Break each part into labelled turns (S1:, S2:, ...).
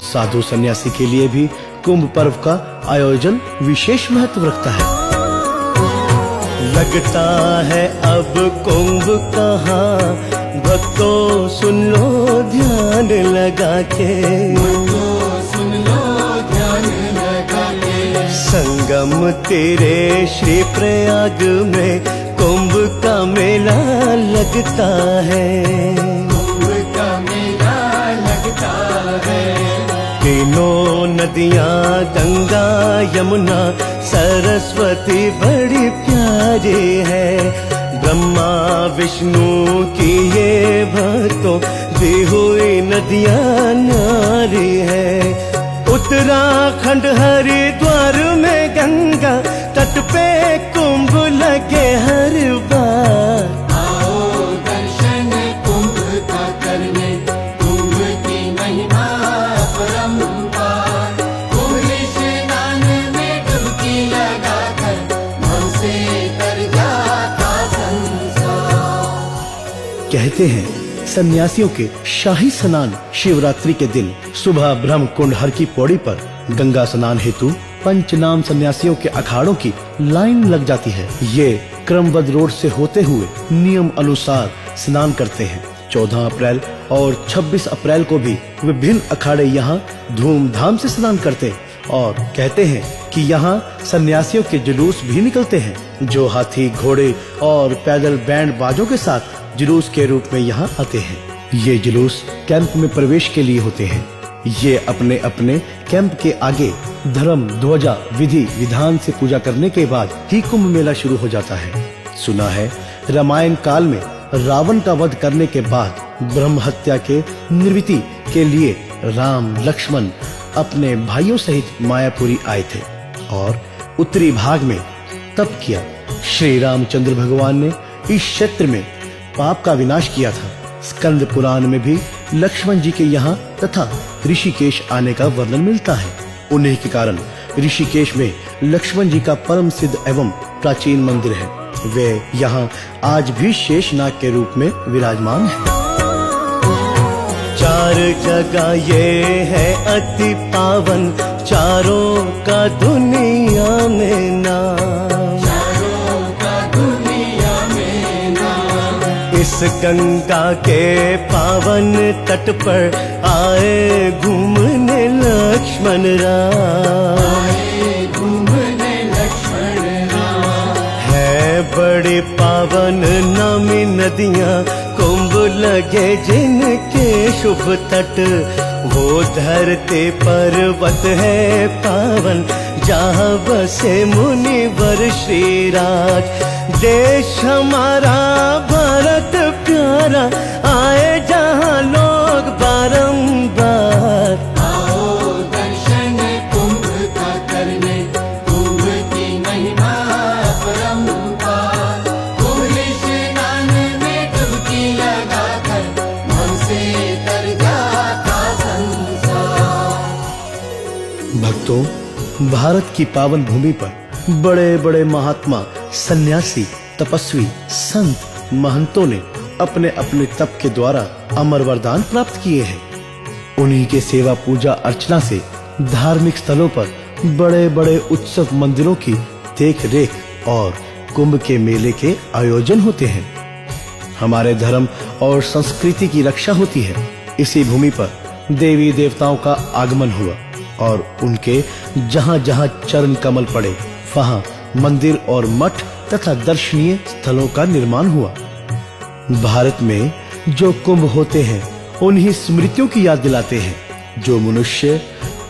S1: साधु सन्यासी के लिए भी कुंभ पर्व का आयोजन विशेष महत्व रखता है। लगता है अब कुंभ कहाँ, भक्तों सुन लो ध्यान लगा के, संगम तेरे श्री प्रयाग में कुंभ का मेला लगता है, कुंभ का मेला लगता है। तीनों नदियाँ गंगा यमुना सरस्वती बड़ी प्यारी है, ब्रह्मा विष्णु की ये भक्तों दी हुई नदियाँ नारी है। उत्तराखंड हरिद्वार में गंगा तट पे कुंभ लगे हर बार,
S2: आओ दर्शन कुंभ का करने, कुंभ की महिमा परंपार। कुंभ स्नान में डुबकी लगाकर मन से तर जाता संसार।
S1: कहते हैं सन्यासियों के शाही स्नान शिवरात्रि के दिन सुबह ब्रह्म कुंड हर की पौड़ी पर गंगा स्नान हेतु पंचनाम सन्यासियों के अखाड़ों की लाइन लग जाती है। ये क्रमबद्ध रोड से होते हुए नियम अनुसार स्नान करते हैं। 14 अप्रैल और 26 अप्रैल को भी विभिन्न अखाड़े यहाँ धूमधाम से स्नान करते और कहते हैं कि यहाँ सन्यासियों के जुलूस भी निकलते हैं, जो हाथी घोड़े और पैदल बैंड बाजों के साथ जुलूस के रूप में यहाँ आते हैं। ये जुलूस कैंप में प्रवेश के लिए होते हैं। ये अपने अपने कैंप के आगे धर्म ध्वजा विधि विधान से पूजा करने के बाद ही कुंभ मेला शुरू हो जाता है। सुना है रामायण काल में रावण का वध करने के बाद ब्रह्म हत्या के निवृत्ति के लिए राम लक्ष्मण अपने भाइयों सहित मायापुरी आए थे और उत्तरी भाग में तप किया। श्री रामचंद्र भगवान ने इस क्षेत्र में पाप का विनाश किया था। स्कंद पुराण में भी लक्ष्मण जी के यहाँ तथा ऋषिकेश आने का वर्णन मिलता है। उन्हीं के कारण ऋषिकेश में लक्ष्मण जी का परम सिद्ध एवं प्राचीन मंदिर है। वे यहाँ आज भी शेषनाग के रूप में विराजमान है। चार जगह ये है अति पावन, चारों का दुनिया में नाम,
S2: चारों का दुनिया में नाम।
S1: इस गंगा के पावन तट पर आए घूमने लक्ष्मण राम,
S2: आए घूमने लक्ष्मण राम।
S1: है बड़ी पावन नामी नदियाँ कुंभ लगे जिनके शुभ तट, वो धरती पर्वत है पावन जहाँ बसे मुनिवर श्रीराज। देश हमारा भारत प्यारा आए जहाँ लोग बारंबार,
S2: आओ दर्शन कुंभ का करने, कुंभ की महिमा परंपार। कुंभ स्नान में डुबकी लगाकर मन से तर जाता संसार।
S1: भक्तों, भारत की पावन भूमि पर बड़े बड़े महात्मा सन्यासी तपस्वी संत महंतों ने अपने अपने तप के द्वारा अमर वरदान प्राप्त किए हैं। उन्हीं के सेवा पूजा अर्चना से धार्मिक स्थलों पर बड़े बड़े उत्सव मंदिरों की देख रेख और कुंभ के मेले के आयोजन होते हैं। हमारे धर्म और संस्कृति की रक्षा होती है। इसी भूमि पर देवी देवताओं का आगमन हुआ और उनके जहाँ जहाँ चरण कमल पड़े वहाँ मंदिर और मठ तथा दर्शनीय स्थलों का निर्माण हुआ। भारत में जो कुंभ होते हैं उन्हीं स्मृतियों की याद दिलाते हैं। जो मनुष्य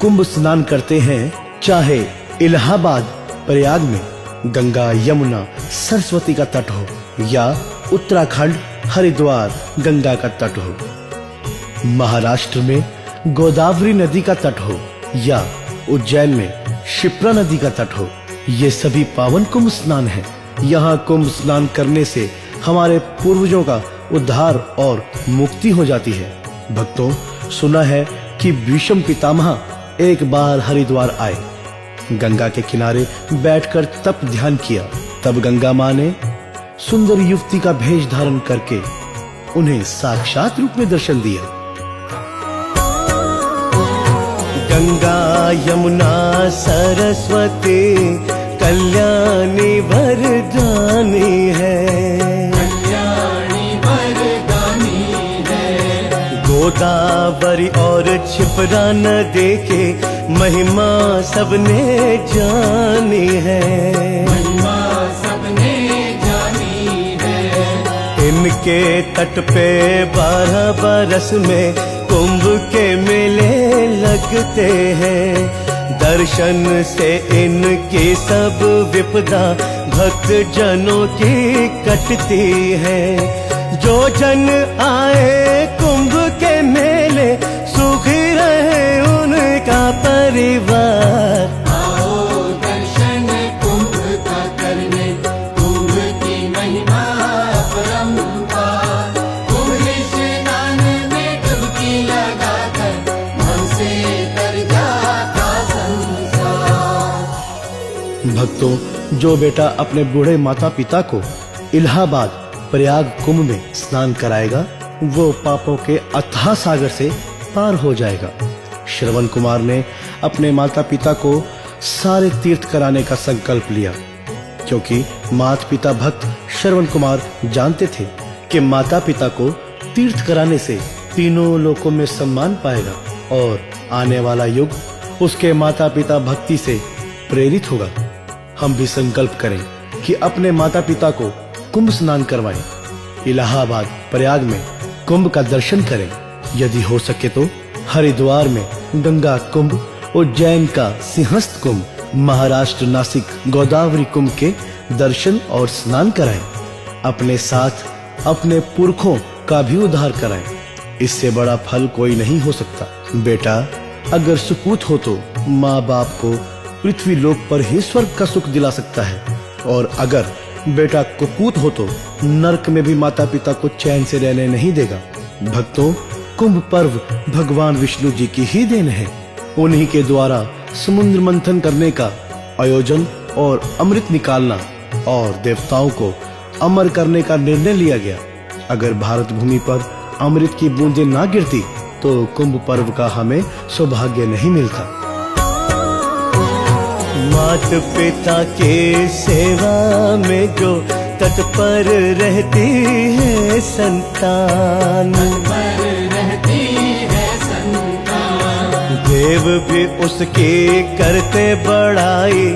S1: कुंभ स्नान करते हैं, चाहे इलाहाबाद प्रयाग में गंगा यमुना सरस्वती का तट हो या उत्तराखंड हरिद्वार गंगा का तट हो, महाराष्ट्र में गोदावरी नदी का तट हो या उज्जैन में क्षिप्रा नदी का तट हो, ये सभी पावन कुंभ स्नान हैं। यहाँ कुंभ स्नान करने से हमारे पूर्वजों का उद्धार और मुक्ति हो जाती है। भक्तों, सुना है कि भीष्म पितामह एक बार हरिद्वार आए, गंगा के किनारे बैठकर तप ध्यान किया। तब गंगा माँ ने सुंदर युवती का भेष धारण करके उन्हें साक्षात रूप में दर्शन दिया। गंगा यमुना सरस्वती कल्याणी वरदानी है।
S2: कल्याणी वरदानी है।
S1: गोदावरी और क्षिप्रा नदी के महिमा सबने जानी है।
S2: महिमा सबने जानी है।
S1: इनके तट पे 12 बरस में कुंभ के मेले लगते हैं। दर्शन से इनकी सब विपदा भक्त जनों की कटती है। जो जन आए कुंभ के मेले सुखी रहे उनका परिवार।
S2: आओ दर्शन कुंभ का करने, कुंभ की महिमा अपरंपार। कुंभ स्नान में डुबकी लगाकर मन से तर जाता संसार।
S1: भक्तों, जो बेटा अपने बूढ़े माता पिता को इलाहाबाद प्रयाग कुंभ में स्नान कराएगा वो पापों के अथाह सागर से पार हो जाएगा। श्रवण कुमार ने अपने माता पिता को सारे तीर्थ कराने का संकल्प लिया, क्योंकि माता पिता भक्त श्रवण कुमार जानते थे कि माता पिता को तीर्थ कराने से तीनों लोकों में सम्मान पाएगा और आने वाला युग उसके माता पिता भक्ति से प्रेरित होगा। हम भी संकल्प करें कि अपने माता पिता को कुंभ स्नान करवाएं, इलाहाबाद प्रयाग में कुंभ का दर्शन करें। यदि हो सके तो हरिद्वार में गंगा कुंभ, उज्जैन का सिंहस्थ कुंभ, महाराष्ट्र नासिक गोदावरी कुंभ के दर्शन और स्नान कराएं। अपने साथ अपने पुरखों का भी उद्धार कराएं। इससे बड़ा फल कोई नहीं हो सकता। बेटा, अगर सुपूत हो तो माँ बाप को पृथ्वी लोक पर ही स्वर्ग का सुख दिला सकता है, और अगर बेटा कुपूत हो तो नरक में भी माता पिता को चैन से रहने नहीं देगा। भक्तों, कुंभ पर्व भगवान विष्णु जी की ही देन है। उन्हीं के द्वारा समुद्र मंथन करने का आयोजन और अमृत निकालना और देवताओं को अमर करने का निर्णय लिया गया। अगर भारत भूमि पर अमृत की बूंदें ना गिरती तो कुंभ पर्व का हमें सौभाग्य नहीं मिलता। मात पिता के सेवा में जो तत्पर रहती है संतान,
S2: पर रहती है संतान।
S1: देव भी उसकी करते बड़ाई,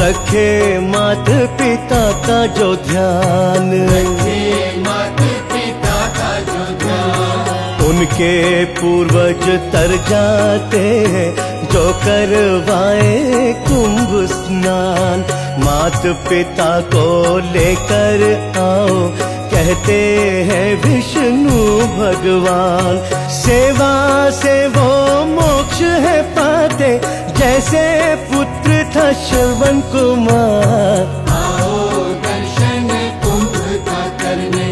S1: रखे मात पिता का जो ध्यान।
S2: रखे माता पिता का जो ध्यान।
S1: उनके पूर्वज तर जाते हैं जो करवाए कुंभ स्नान। मात पिता को लेकर आओ, कहते हैं विष्णु भगवान। सेवा से वो मोक्ष है पाते, जैसे पुत्र था श्रवण कुमार।
S2: आओ दर्शन कुंभ का करने,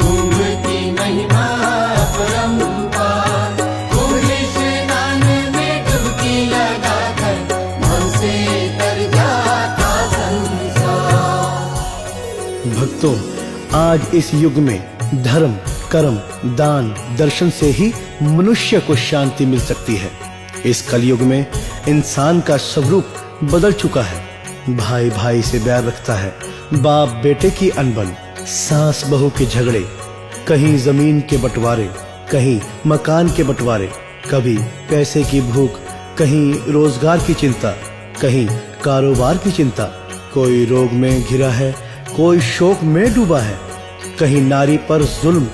S2: कुंभ की महिमा अपरंपार। कुंभ स्नान में डुबकी लगाकर मन से तर जाता संसार।
S1: भक्तों, आज इस युग में धर्म, कर्म, दान, दर्शन से ही मनुष्य को शांति मिल सकती है। इस कलयुग में इंसान का स्वरूप बदल चुका है। भाई भाई से बैर रखता है, बाप बेटे की अनबन, सास बहू के झगड़े, कहीं जमीन के बंटवारे, कहीं मकान के बंटवारे, कभी पैसे की भूख, कहीं रोजगार की चिंता, कहीं कारोबार की चिंता। कोई रोग में घिरा है, कोई शोक में डूबा है, कहीं नारी पर जुल्म,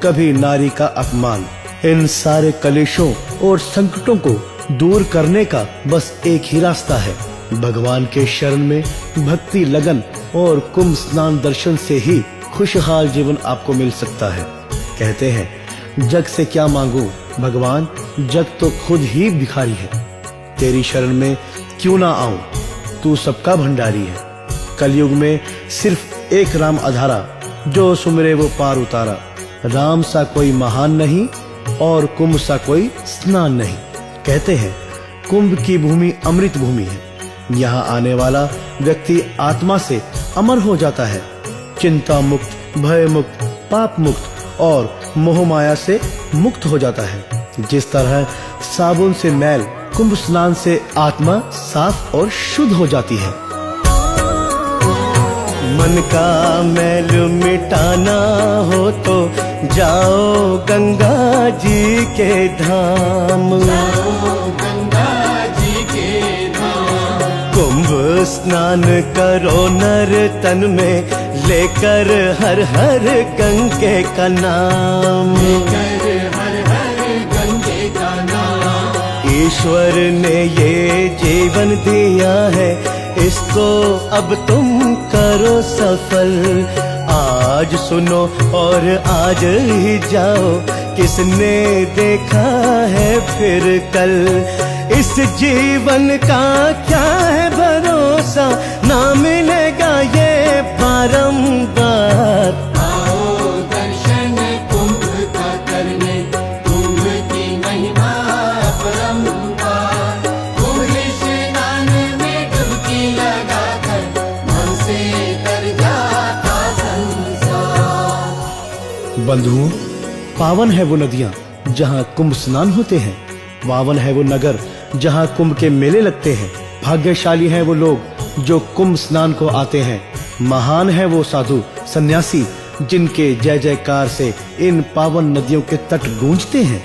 S1: कभी नारी का अपमान। इन सारे कलेशों और संकटों को दूर करने का बस एक ही रास्ता है, भगवान के शरण में भक्ति, लगन और कुंभ स्नान दर्शन से ही खुशहाल जीवन आपको मिल सकता है। कहते हैं, जग से क्या मांगू भगवान, जग तो खुद ही भिखारी है। तेरी शरण में क्यों ना आऊं, तू सबका भंडारी है। कलयुग में सिर्फ एक राम आधारा, जो सुमरे वो पार उतारा। राम सा कोई महान नहीं और कुंभ सा कोई स्नान नहीं। कहते हैं, कुंभ की भूमि अमृत भूमि है। यहाँ आने वाला व्यक्ति आत्मा से अमर हो जाता है, चिंता मुक्त, भय मुक्त, पाप मुक्त और मोह माया से मुक्त हो जाता है। जिस तरह साबुन से मैल कुंभ स्नान से आत्मा साफ और शुद्ध हो जाती है। मन का मैल मिटाना हो तो जाओ गंगा जी के धाम।
S2: गंगा जी के धाम।
S1: कुंभ स्नान करो नर तन में, लेकर हर हर गंगे का नाम।
S2: लेकर हर हर गंगे का नाम।
S1: ईश्वर ने ये जीवन दिया है, इसको अब तुम करो सफल। आज सुनो और आज ही जाओ, किसने देखा है फिर कल। इस जीवन का क्या है भरोसा, ना मिलेगा ये बारंबार।
S2: आओ दर्शन कुंभ का करने, कुंभ की महिमा अपरंपार। कुंभ स्नान में डुबकी लगाकर मन से तर जाता संसार।
S1: बंधुओं, पावन है वो नदियां जहां कुंभ स्नान होते हैं, पावन है वो नगर जहां कुंभ के मेले लगते हैं। भाग्यशाली हैं वो लोग जो कुंभ स्नान को आते हैं। महान है वो साधु सन्यासी जिनके जय जयकार से इन पावन नदियों के तट गूंजते हैं।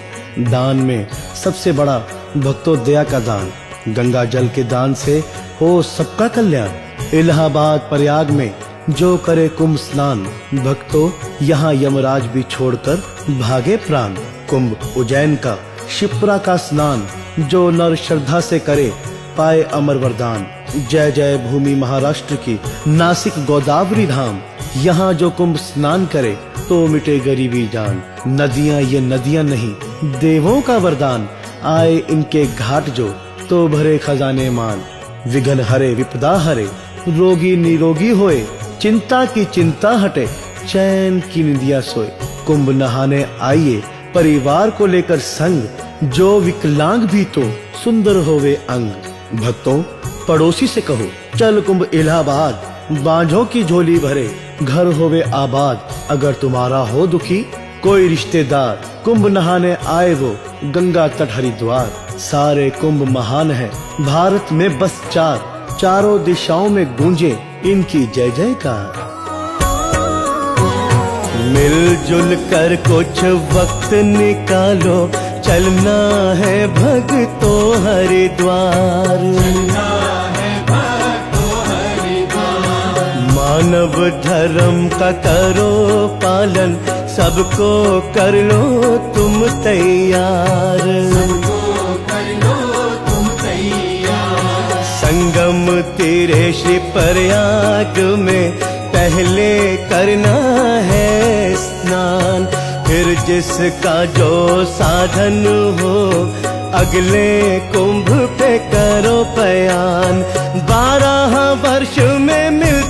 S1: दान में सबसे बड़ा भक्तों दया का दान। गंगा जल के दान से हो सबका कल्याण। इलाहाबाद प्रयाग में जो करे कुंभ स्नान, भक्तों यहाँ यमराज भी छोड़कर भागे प्राण। कुंभ उज्जैन का शिप्रा का स्नान, जो नर श्रद्धा से करे पाए अमर वरदान। जय जय भूमि महाराष्ट्र की नासिक गोदावरी धाम। यहाँ जो कुंभ स्नान करे तो मिटे गरीबी जान। नदियाँ ये नदियाँ नहीं, देवों का वरदान। आए इनके घाट जो तो भरे खजाने मान। विघ्न हरे विपदा हरे, रोगी निरोगी होए। चिंता की चिंता हटे, चैन की निंदिया सोए। कुंभ नहाने आइए परिवार को लेकर संग, जो विकलांग भी तो सुंदर होवे अंग। भक्तों पड़ोसी से कहो चल कुंभ इलाहाबाद, बांझों की झोली भरे घर होवे आबाद। अगर तुम्हारा हो दुखी कोई रिश्तेदार, कुंभ नहाने आए वो गंगा तट हरिद्वार। सारे कुंभ महान है भारत में बस चार, चारों दिशाओं में गूंजे इनकी जय जयकार। मिलजुल कर कुछ वक्त निकालो, चलना है भक्तों हरिद्वार।
S2: चलना है भक्तों हरिद्वार।
S1: मानव धर्म का करो पालन, सबको कर लो तुम तैयार।
S2: सबको कर लो तुम तैयार।
S1: संगम तेरे श्री प्रयाग में पहले करना है स्नान। फिर जिसका जो साधन हो, अगले कुंभ पे करो पयान। 12 वर्ष में मिल